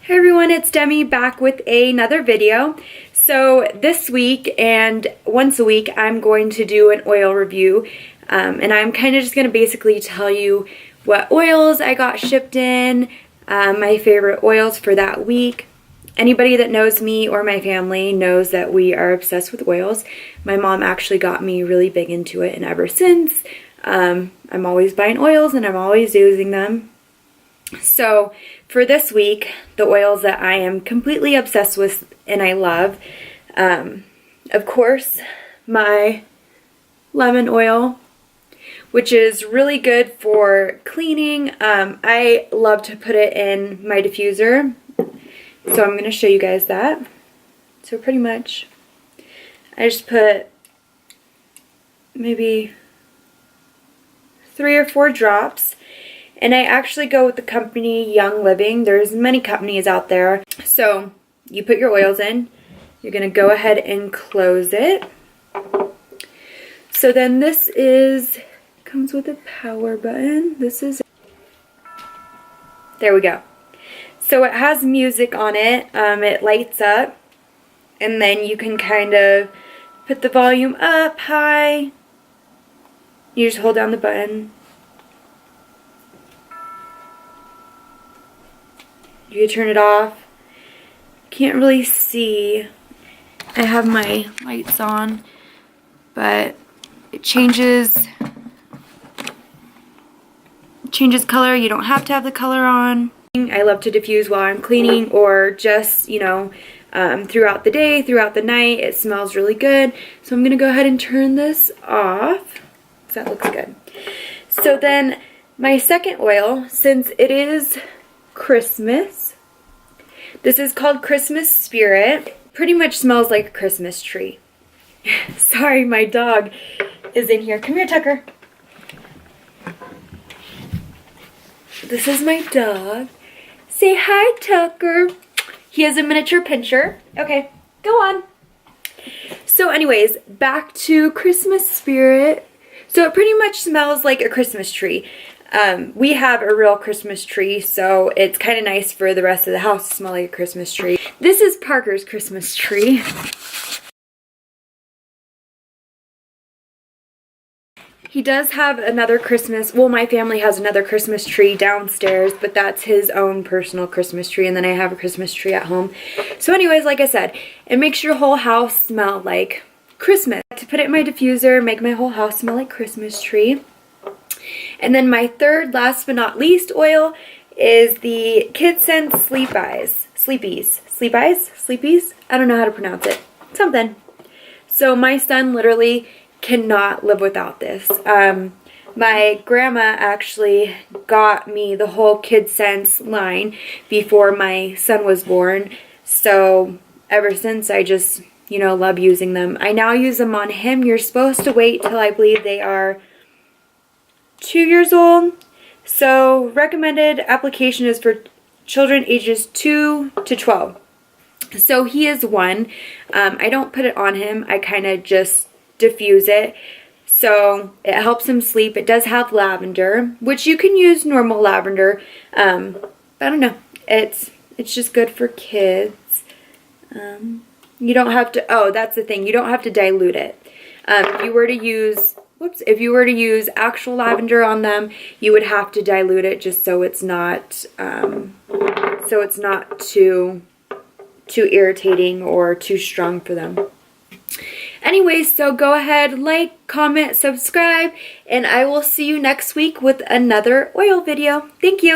Hey everyone, it's Demi back with another video. So this week and once a week I'm going to do an oil review and I'm kind of just going to basically tell you what oils I got shipped in, my favorite oils for that week. Anybody that knows me or my family knows that we are obsessed with oils. My mom actually got me really big into it, and ever since I'm always buying oils and I'm always using them. So for this week, the oils that I am completely obsessed with and I love, of course, my lemon oil, which is really good for cleaning. I love to put it in my diffuser, so I'm going to show you guys that. So pretty much, I just put maybe 3 or 4 drops. And I actually go with the company Young Living. There's many companies out there. So you put your oils in. You're going to go ahead and close it. So then this comes with a power button. There we go. So it has music on it. It lights up. And then you can kind of put the volume up, high. You just hold down the button. You turn it off. Can't really see. I have my lights on, but it changes color. You don't have to have the color on. I love to diffuse while I'm cleaning, or just, you know, throughout the day, throughout the night. It smells really good. So I'm gonna go ahead and turn this off, because that looks good. So then my second oil, since it is Christmas, this is called Christmas Spirit. Pretty much smells like a Christmas tree. Sorry, my dog is in here. Come here, Tucker. This is my dog. Say hi, Tucker. He has a miniature pinscher. Okay, go on. So anyways, back to Christmas Spirit. So it pretty much smells like a Christmas tree. We have a real Christmas tree, so it's kind of nice for the rest of the house to smell like a Christmas tree. This is Parker's Christmas tree. He does have another Christmas, well, my family has another Christmas tree downstairs, but that's his own personal Christmas tree, and then I have a Christmas tree at home. So anyways, like I said, it makes your whole house smell like Christmas. To put it in my diffuser, make my whole house smell like Christmas tree. And then my third, last but not least oil is the Kid Scent Sleepies. Sleepies? I don't know how to pronounce it. Something. So my son literally cannot live without this. My grandma actually got me the whole Kid Scents line before my son was born. So ever since, I just, you know, love using them. I now use them on him. You're supposed to wait till I believe they are 2 years old. So recommended application is for children ages 2 to 12. So he is 1. I don't put it on him. I kind of just diffuse it. So it helps him sleep. It does have lavender, which you can use normal lavender. But I don't know. It's just good for kids. You don't have to, oh, that's the thing. You don't have to dilute it. If you were to use actual lavender on them, you would have to dilute it just so it's not too irritating or too strong for them. Anyways, so go ahead, like, comment, subscribe, and I will see you next week with another oil video. Thank you.